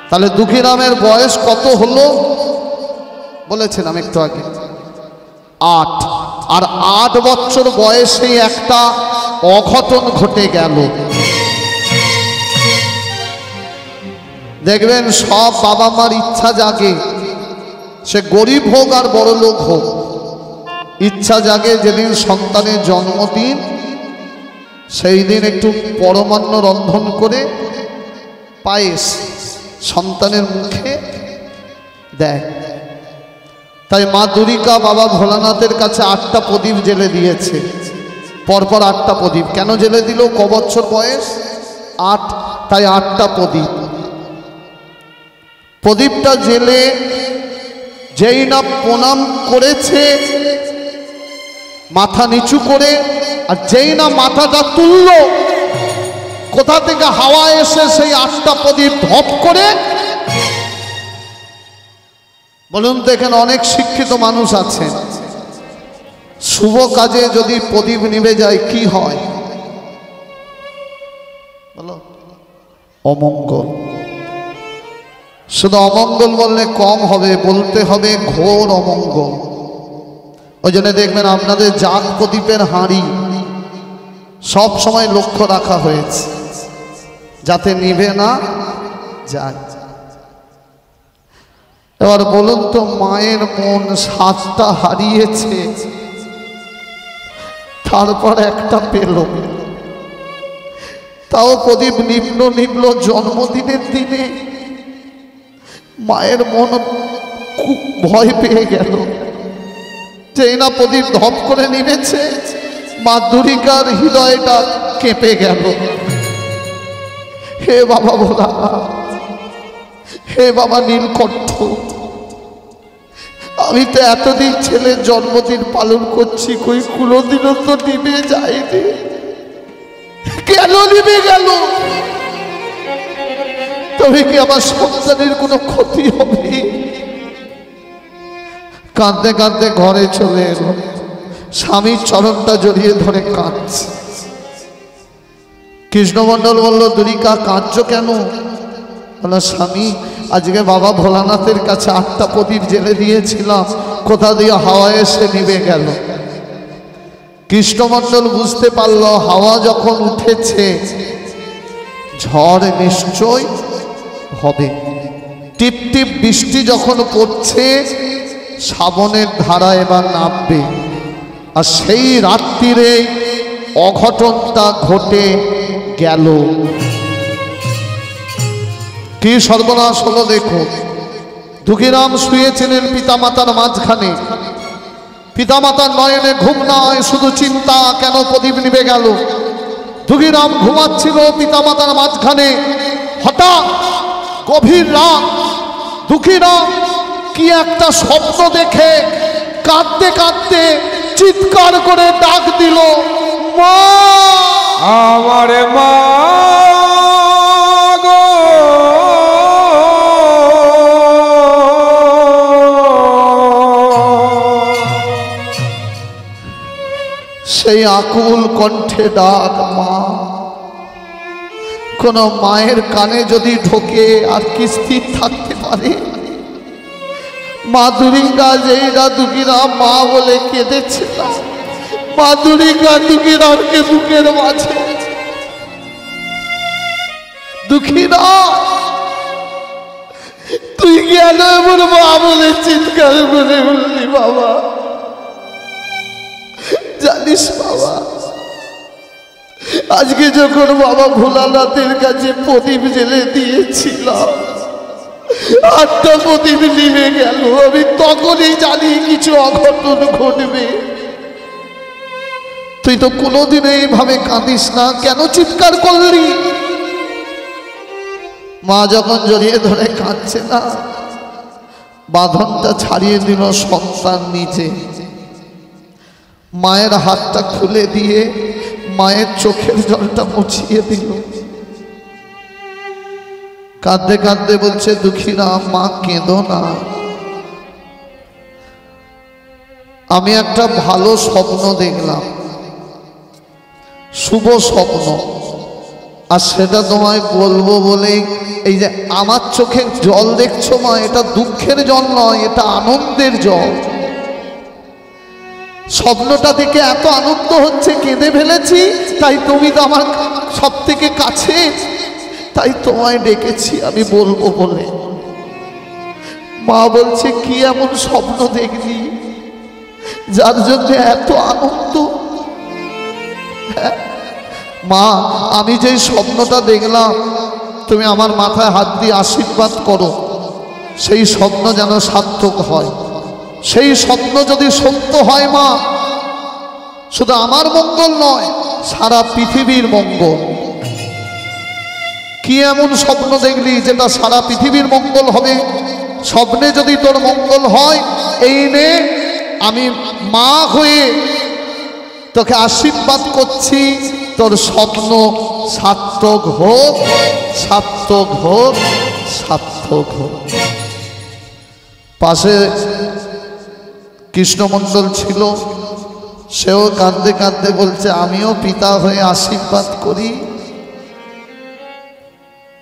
তাহলে দুঃখীরামের বয়স কত হলো বলেছিলাম একটু আগে? 8। আর 8 বছর বয়সে একটা অঘটন ঘটে গেল। দেখবেন সব বাবা মার ইচ্ছা জাগে, সে গরিব হোক আর বড় লোক হোক, ইচ্ছা জাগে যেদিন সন্তানের জন্মদিন সেই দিন একটু পরমান্ন রন্ধন করে পায়েস সন্তানের মুখে দেয়। তাই মা দুরিকা বাবা ভোলানাথের কাছে 8টা প্রদীপ জেলে দিয়েছে, পরপর 8টা প্রদীপ। কেন জেলে দিল? ক বছর বয়স? 8। তাই 8টা প্রদীপ। প্রদীপটা জেলে যেই না প্রণাম করেছে মাথা নিচু করে, আর যেই না মাথাটা তুলল, কোথা থেকে হাওয়া এসে সেই 8টা প্রদীপ ধপ করে। বলুন তো, এখানে অনেক শিক্ষিত মানুষ আছেন, শুভ কাজে যদি প্রদীপ নিভে যায় কি হয় বলো? অমঙ্গল। শুধু অমঙ্গল বললে কম হবে, বলতে হবে ঘোর অমঙ্গল। ওই জন্য দেখবেন আপনাদের জাগ প্রদীপের হাঁড়ি সব সময় লক্ষ্য রাখা হয়েছে যাতে নিভে না যায়। এবার বলুন তো, মায়ের মন 7টা হারিয়েছে, তারপর একটা পেল, তাও প্রদীপ নিভল জন্মদিনের দিনে। মায়ের মন খুব ভয় পেয়ে গেল। যেই না প্রদীপ ধপ করে নিভেছে, মা দুরিকার হৃদয়টা কেঁপে গেল। হে বাবা ভোলানাথ, হে বাবা নীলকণ্ঠ, আমি তো এতদিন ছেলের জন্মদিন পালন করছি, কই কোনোদিনও তো নিভে যায়নি, কেন নিভে গেল? তবে কি আমার সন্তানের কোনো ক্ষতি হবে? কাঁদতে কাঁদতে ঘরে চলে এলো, স্বামীর চরণটা জড়িয়ে ধরে কাঁদছে। কৃষ্ণমণ্ডল বলল, দুরিকা কাঁদছো কেন? বলল স্বামী আজকে বাবা ভোলানাথের কাছে 8টা প্রদীপ জেলে দিয়েছিলাম, কোথা দিয়ে হাওয়া এসে নিভে গেল। কৃষ্ণমণ্ডল বুঝতে পারল হাওয়া যখন উঠেছে ঝড় নিশ্চয় হবে। টিপ টিপ বৃষ্টি যখন পড়ছে শ্রাবণের ধারা এবার নামবে। আর সেই রাত্রিরে অঘটনটা ঘটে গেল। কি সর্বনাশ হলো দেখুন। দুঃখীরাম শুয়েছিলেন পিতামাতার মাঝখানে। পিতামাতার নয়নে ঘুম নয়, শুধু চিন্তা, কেন প্রদীপ নিভে গেল। দুঃখীরাম ঘুমাচ্ছিল পিতামাতার মাঝখানে। হঠাৎ গভীর রাত, দুঃখীরাম কি একটা স্বপ্ন দেখে কাঁদতে কাঁদতে চিৎকার করে ডাক দিল, মা আমার মা গো। সেই আকুল কণ্ঠে ডাক মা। কোন মায়ের কানে যদি ঢোকে আর কি স্থির থাকতে পারে। মা দুর্গা যেইরা দুঃখীরাম মা বলে কেঁদেছিল, মা দুর্গা দুঃখীরামকে বুকের মাঝে, দুঃখীরাম তুই গেল এমন মা বলে চিৎকার করে বললি, বাবা জানিস বাবা আজকে যখন বাবা ভোলানাথের কাছে প্রদীপ জেলে দিয়েছিলাম 8টা প্রদীপ নিভে গেল। আমি তখনই জানি কিছু অঘটন ঘটবে। তুই তো কোনোদিন এইভাবে কাঁদিস না, কেন চিৎকার করলি? মা যখন জড়িয়ে ধরে কাঁদছে না, বাঁধনটা ছাড়িয়ে দিল সন্তান নিজে। মায়ের হাতটা খুলে দিয়ে মায়ের চোখের জলটা মুছিয়ে দিল। কাঁদতে কাঁদতে বলছে, দুঃখীরাম মা কেঁদো না, আমি একটা ভালো স্বপ্ন দেখলাম, শুভ স্বপ্ন, আর সেটা তোমায় বলবো বলে এই যে আমার চোখে জল দেখছো মা, এটা দুঃখের জল নয়, এটা আনন্দের জল। স্বপ্নটা থেকে এত আনন্দ হচ্ছে, কেঁদে ফেলেছি, তাই তুমি তো আমার সব থেকে কাছে, তাই তোমায় ডেকেছি আমি বলবো বলে। মা বলছে, কি এমন স্বপ্ন দেখলি যার জন্য এত আনন্দ? মা আমি যেই স্বপ্নটা দেখলাম, তুমি আমার মাথায় হাত দিয়ে আশীর্বাদ করো, সেই স্বপ্ন যেন সার্থক হয়। সেই স্বপ্ন যদি সত্য হয় মা, শুধু আমার মঙ্গল নয়, সারা পৃথিবীর মঙ্গল। কি এমন স্বপ্ন দেখলি যেটা সারা পৃথিবীর মঙ্গল হবে? স্বপ্নে যদি তোর মঙ্গল হয়, এই নে আমি মা হয়ে তোকে আশীর্বাদ করছি, তোর স্বপ্ন সার্থক হোক, সার্থক হোক, সার্থক হোক। পাশে কৃষ্ণমণ্ডল ছিল, সেও কাঁদতে কাঁদতে বলছে, আমিও পিতা হয়ে আশীর্বাদ করি,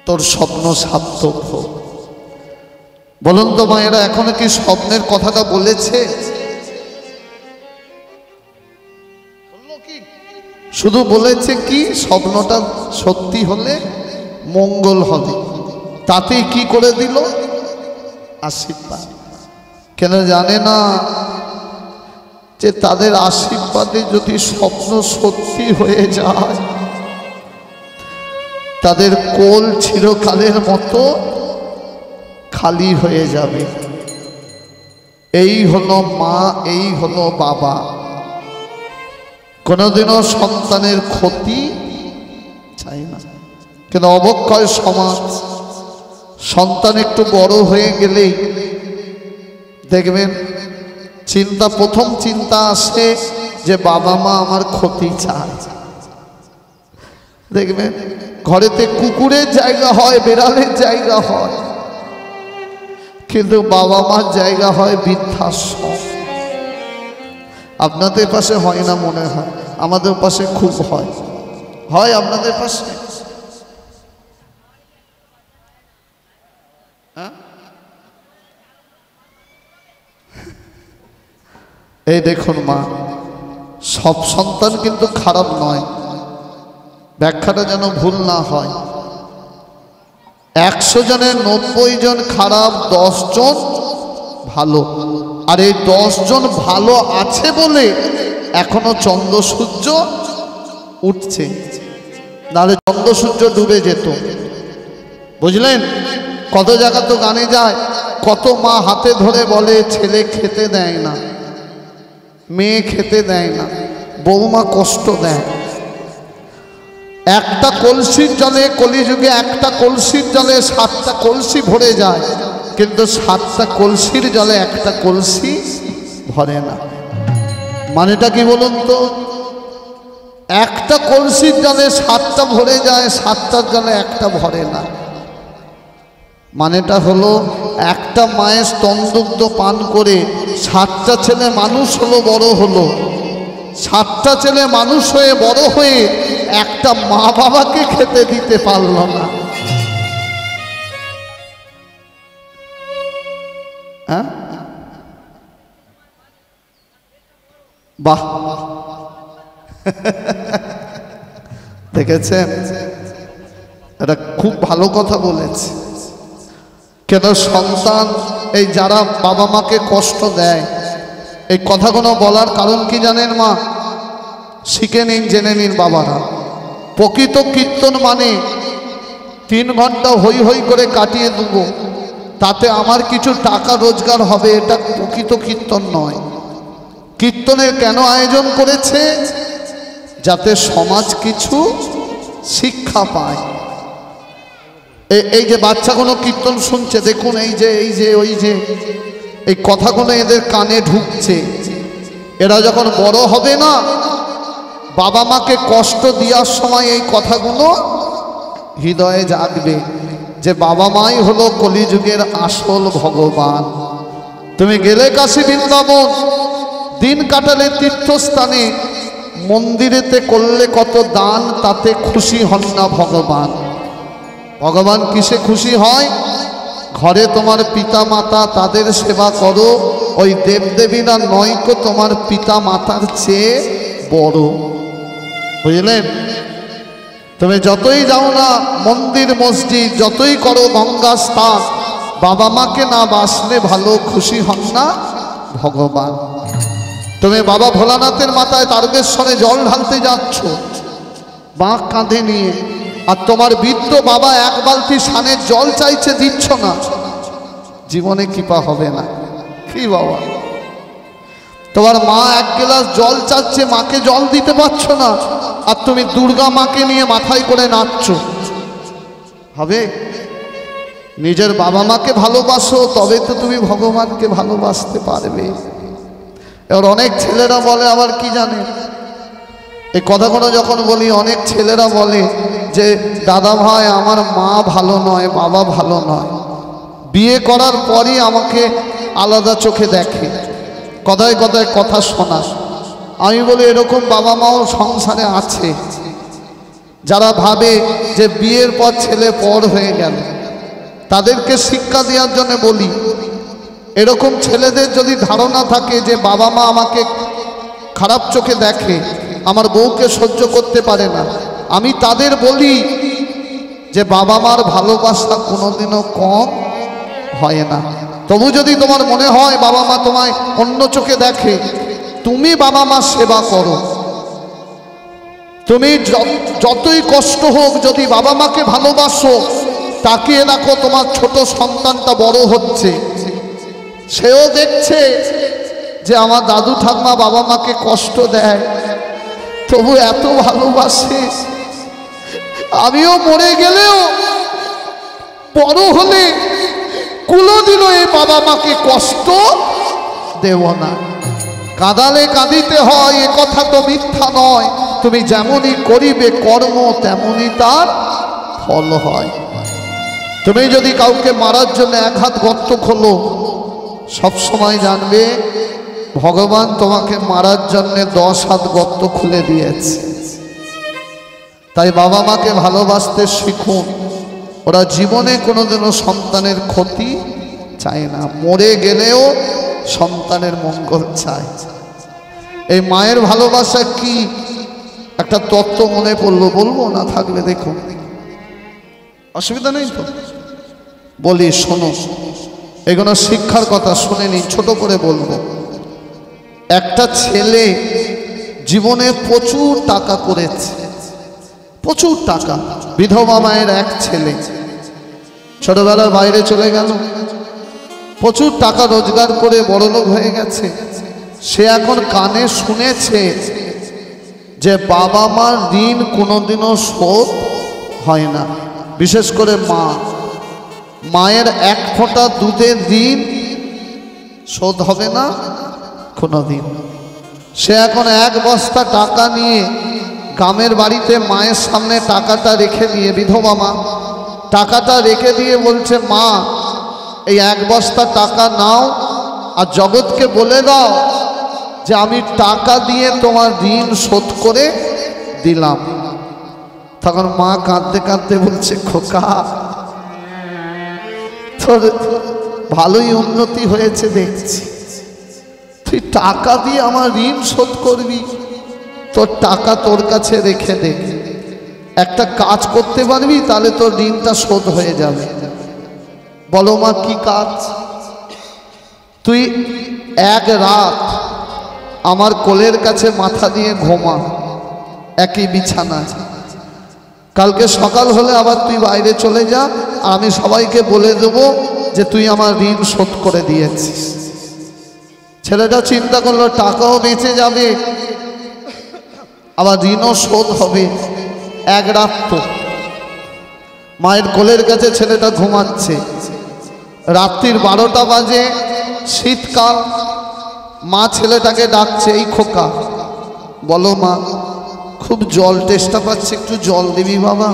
তোর স্বপ্ন সার্থক হোক। বলুন তো মায়েরা, এখনো কি স্বপ্নের কথাটা বলেছে? শুধু বলেছে কি স্বপ্নটা সত্যি হলে মঙ্গল হবে, তাতেই কি করে দিল? আশীর্বাদ। কেন জানে না যে তাদের আশীর্বাদে যদি স্বপ্ন সত্যি হয়ে যায়, তাদের কোল চিরকালের মতো খালি হয়ে যাবে। এই হলো মা, এই হলো বাবা। কোনোদিনও সন্তানের ক্ষতি চাই না, কেন অবক্ষয় সমাজ। সন্তান একটু বড় হয়ে গেলেই দেখবেন চিন্তা, প্রথম চিন্তা আসে যে বাবা মা আমার ক্ষতি চায়। দেখবেন ঘরেতে কুকুরের জায়গা হয়, বেড়ালের জায়গা হয়, কিন্তু বাবা মার জায়গা হয় বৃদ্ধাশ্রম। আপনাদের পাশে হয় না মনে হয়, আমাদের পাশে খুব হয়। হয় আপনাদের পাশে? এই দেখুন মা, সব সন্তান কিন্তু খারাপ নয়, ব্যাখ্যাটা যেন ভুল না হয়। 100 জনের 90 জন খারাপ, 10 জন ভালো। আর এই 10 জন ভালো আছে বলে এখনো চন্দ্র সূর্য উঠছে, নাহলে চন্দ্র সূর্য ডুবে যেত। বুঝলেন? কত জায়গা তো গানে যায়, কত মা হাতে ধরে বলে ছেলে খেতে দেয় না, মেয়ে খেতে দেয় না, বৌমা কষ্ট দেয়। একটা কলসির জলে, কলিযুগে একটা কলসির জলে 7টা কলসি ভরে যায়, কিন্তু 7টা কলসির জলে একটা কলসি ভরে না। মানেটা কি বলুন তো? একটা কলসির জলে 7টা ভরে যায়, 7টার জলে একটা ভরে না। মানেটা হলো, একটা মায়ের স্তনদুগ্ধ পান করে 7টা ছেলে মানুষ হলো, বড় হলো। 7টা ছেলে মানুষ হয়ে বড় হয়ে একটা মা বাবাকে খেতে দিতে পারল না। হ্যাঁ, বাহ, দেখেছেন? এটা খুব ভালো কথা বলেছে। কেন সন্তান, এই যারা বাবা মাকে কষ্ট দেয়, এই কথাগুলো বলার কারণ কি জানেন মা? শিখে নিন, জেনে নিন বাবারা। প্রকৃত কীর্তন মানে 3 ঘন্টা হই হই করে কাটিয়ে দেব, তাতে আমার কিছু টাকা রোজগার হবে, এটা প্রকৃত কীর্তন নয়। কীর্তনের কেন আয়োজন করেছে? যাতে সমাজ কিছু শিক্ষা পায়। এই যে বাচ্চাগুলো কীর্তন শুনছে, দেখুন, এই যে ওই যে এই কথাগুলো এদের কানে ঢুকছে। এরা যখন বড় হবে না, বাবা মাকে কষ্ট দেওয়ার সময় এই কথাগুলো হৃদয়ে জাগবে যে বাবা মাই হলো কলিযুগের আসল ভগবান। তুমি গেলে কাশী বৃন্দাবন, দিন কাটালে তীর্থস্থানে, মন্দিরেতে করলে কত দান, তাতে খুশি হন না ভগবান। ভগবান কিসে খুশি হয়? ঘরে তোমার পিতা মাতা, তাদের সেবা করো। ওই দেবদেবীরা নয়কো তোমার পিতা মাতার চেয়ে বড়। বুঝলেন? তুমি যতই যাও না মন্দির মসজিদ, যতই করো গঙ্গা স্নান, বাবা মাকে না বাসলে ভালো খুশি হন না ভগবান। তুমি বাবা ভোলানাথের মাথায় তারকেশ্বরে জল ঢালতে যাচ্ছ বাঁক কাঁধে নিয়ে, আর তোমার বৃদ্ধ বাবা 1 বালতি সানের জল চাইছে, দিচ্ছ না, জীবনে কৃপা হবে না। কি বাবা? তোমার মা 1 গ্লাস জল চাচ্ছে, মাকে জল দিতে পারছো না, আর তুমি দুর্গা মাকে নিয়ে মাথায় করে নাচছো, হবে? নিজের বাবা মাকে ভালোবাসো, তবে তো তুমি ভগবানকে ভালোবাসতে পারবে। এবার অনেক ছেলেরা বলে, আবার কি জানে, এই কথাগুলো যখন বলি, অনেক ছেলেরা বলে যে দাদা ভাই, আমার মা ভালো নয়, বাবা ভালো নয়, বিয়ে করার পরই আমাকে আলাদা চোখে দেখে, কথায় কথায় কথা শোনা। আমি বলি, এরকম বাবা মাও সংসারে আছে, যারা ভাবে যে বিয়ের পর ছেলে পর হয়ে গেল। তাদেরকে শিক্ষা দেওয়ার জন্য বলি, এরকম ছেলেদের যদি ধারণা থাকে যে বাবা মা আমাকে খারাপ চোখে দেখে, আমার বউকে সহ্য করতে পারে না, আমি তাদের বলি যে বাবা মার ভালোবাসা কোনোদিনও কম হয় না। তবু যদি তোমার মনে হয় বাবা মা তোমায় অন্য চোখে দেখে, তুমি বাবা মার সেবা করো। তুমি যতই কষ্ট হোক, যদি বাবা মাকে ভালোবাসো, তাকিয়ে রাখো তোমার ছোট সন্তানটা বড় হচ্ছে, সেও দেখছে যে আমার দাদু ঠাম্মা বাবা মাকে কষ্ট দেয়, তবু এত ভালোবাসে। আমিও মরে গেলেও বড় হলে কোনোদিনও এই বাবা মাকে কষ্ট দেব না। কাঁদালে কাঁদিতে হয়, এ কথা তো মিথ্যা নয়। তুমি যেমনই করিবে কর্ম, তেমনই তার ফল হয়। তুমি যদি কাউকে মারার জন্য 1 হাত গর্ত খোলো, সবসময় জানবে ভগবান তোমাকে মারার জন্য 10 হাত গর্ত খুলে দিয়েছে। তাই বাবা মাকে ভালোবাসতে শিখুন। ওরা জীবনে কোনোদিনও সন্তানের ক্ষতি চায় না, মরে গেলেও সন্তানের মঙ্গল চায়। এই মায়ের ভালোবাসা কি একটা তত্ত্ব মনে পড়লো, বলবো না থাকবে দেখো, অসুবিধা নেই তো? বলি শোনো, এগুলো শিক্ষার কথা, শুনে নিন, ছোট করে বলবো। একটা ছেলে জীবনে প্রচুর টাকা করেছে, প্রচুর টাকা। বিধবা মায়ের এক ছেলে ছোটবেলার বাইরে চলে গেল, প্রচুর টাকা রোজগার করে বড়লোক হয়ে গেছে। সে এখন কানে শুনেছে যে বাবা মার ঋণ কোনোদিনও শোধ হয় না, বিশেষ করে মায়ের এক ফোঁটা দুধের ঋণ শোধ হবে না কোনোদিন। সে এখন এক বস্তা টাকা নিয়ে গ্রামের বাড়িতে মায়ের সামনে টাকাটা রেখে দিয়ে, বিধবা মা টাকাটা রেখে দিয়ে বলছে, মা এই এক বস্তা টাকা নাও আর জগৎকে বলে দাও যে আমি টাকা দিয়ে তোমার ঋণ শোধ করে দিলাম। তখন মা কাঁদতে কাঁদতে বলছে, খোকা তোর ভালোই উন্নতি হয়েছে দেখছি, তুই টাকা দিয়ে আমার ঋণ শোধ করবি? তোর টাকা তোর কাছে রেখে দে, একটা কাজ করতে পারবি তাহলে তোর ঋণটা শোধ হয়ে যাবে। বলো মা কি কাজ? তুই এক রাত আমার কোলের কাছে মাথা দিয়ে ঘুমা, একই বিছানা। কালকে সকাল হলে আবার তুই বাইরে চলে যা, আমি সবাইকে বলে দেবো যে তুই আমার ঋণ শোধ করে দিয়েছিস। ছেলেটা চিন্তা করলো, টাকাও বেঁচে যাবে আবার ঋণও শোধ হবে। এক রাত তো মায়ের কোলের কাছে ছেলেটা ঘুমাচ্ছে, রাত্রির 12টা বাজে, শীতকাল। মা ছেলেটাকে ডাকছে, এই খোকা। বলো মা, খুব জল তেষ্টা পাচ্ছে, একটু জল দিবি বাবা?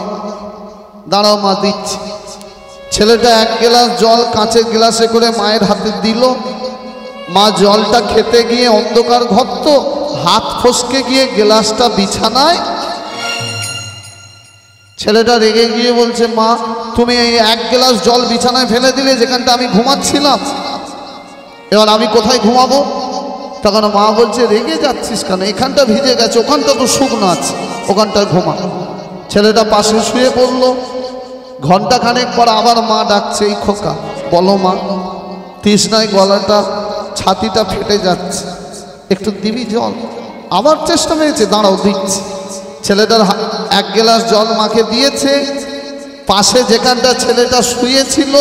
দাঁড়াও মা দিচ্ছি। ছেলেটা এক গ্লাস জল কাঁচের গ্লাসে করে মায়ের হাতে দিল। মা জলটা খেতে গিয়ে, অন্ধকার ঘর তো, হাত ফসকে গিয়ে গ্লাসটা বিছানায়। ছেলেটা রেগে গিয়ে বলছে, মা তুমি এই এক গ্লাস জল বিছানায় ফেলে দিলে যেখানটা আমি ঘুমাচ্ছিলাম, এবার আমি কোথায় ঘুমাবো? তখন মা বলছে, রেগে যাচ্ছিস কেন? এখানটা ভিজে গেছে, ওখানটা তো শুকনো আছে, ওখানটা ঘুমা। ছেলেটা পাশে শুয়ে পড়লো। ঘন্টাখানেক পর আবার মা ডাকছে, এই খোকা। বলো মা, তৃষ্ণায় গলাটা, ছাতিটা ফেটে যাচ্ছে, একটু দিবি জল? আবার চেষ্টা হয়েছে, দাঁড়াও দিচ্ছি। ছেলেটার এক গ্লাস জল মাকে দিয়েছে। পাশে যেখানটা ছেলেটা শুয়েছিল,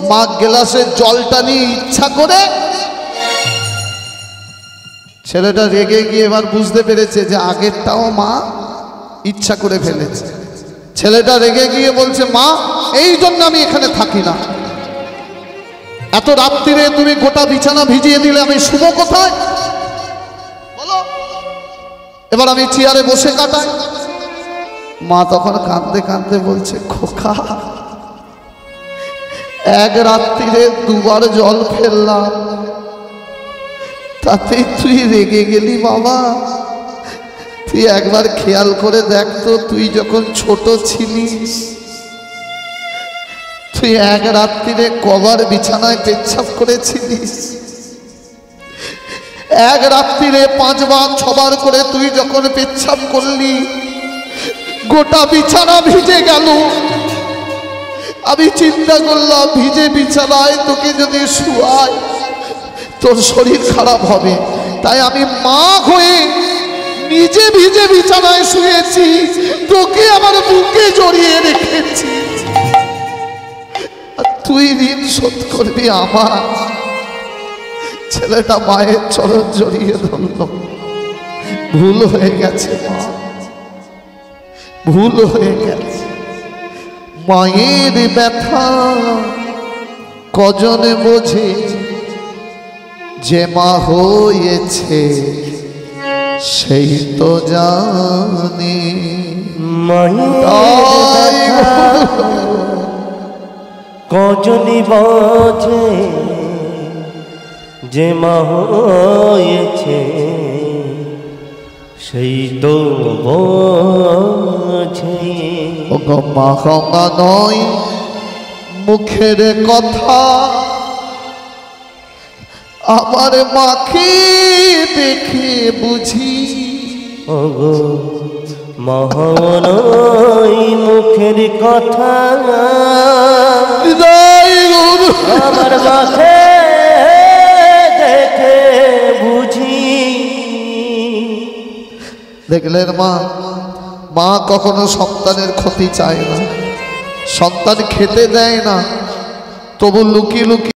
মা গ্লাসের জলটা নিয়ে ইচ্ছা করে, ছেলেটা রেগে গিয়ে এবার বুঝতে পেরেছে যে আগেরটাও মা ইচ্ছা করে ফেলেছে। ছেলেটা রেগে গিয়ে বলছে, মা এই জন্য আমি এখানে থাকি না, এত রাত্রিরে তুমি গোটা বিছানা ভিজিয়ে দিলে আমি শুভ কোথায় বলো? এবার আমি চেয়ারে বসে কাটাই। মা তখন কাঁদতে কাঁদতে বলছে, খোকা এক রাত্রিরে দুবার জল ফেললাম, তাতে তুই রেগে গেলি বাবা? তুই একবার খেয়াল করে দেখ তো, তুই যখন ছোট ছিলিস তুই এক রাত্রিরে কবার বিছানায় পেচ্ছাপ করেছিলিস? এক রাত্রিরে 5 বার 6 বার করে তুই যখন পেচ্ছাপ করলি, গোটা বিছানা ভিজে গেল। আমি চিন্তা করলাম, ভিজে বিছানায় তোকে যদি শুয়াই তোর শরীর খারাপ হবে, তাই আমি মা হয়ে নিজে ভিজে বিছানায় শুয়েছি, তোকে আমার বুকে জড়িয়ে রেখেছি। আর তুই ঋণ শোধ করবি আমার। ছেলেটা মায়ের চরণ জড়িয়ে ধরল। ভুল হয়ে গেছে মা, ভুল হয়ে গেছে। মায়ের ব্যথা কজনে বোঝে, যে মা হয়েছে সেই তো জানে। কজনই বোঝে, যে মা হয়েছে সেই তো বোঝে। ও গো মা গঙ্গা নয় মুখের কথা, আমার মাকে দেখে বুঝি ওগো মহানই মুখের কথা হৃদয় গুরু আমার মাকে দেখে বুঝি। দেখলেন মা, মা কখনো সন্তানের ক্ষতি চায় না, সন্তান খেতে দেয় না, তবু লুকিয়ে লুকিয়ে